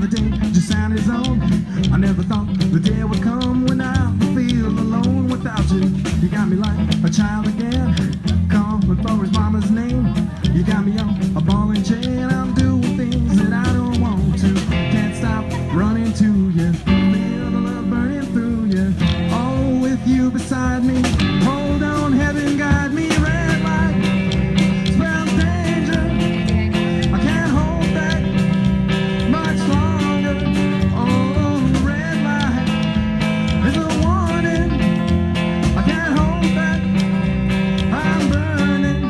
the danger sound is on. I never thought the day would come when I would feel alone without you. You got me like a child again, calling for his mama's name. You got me on a ball and chain. I'm doing things that I don't want to. Can't stop running to you. Feel the love burning through you. All with you beside me. Hold on, heaven guide me. Red light spells danger. I can't hold back much longer. Oh, red light is a warning. I can't hold back. I'm burning.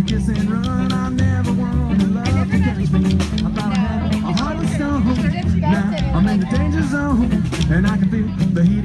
Kiss and run, I never wanted love to catch me. I thought I had a heart of stone. Now I'm in the danger zone, and I can feel the heat.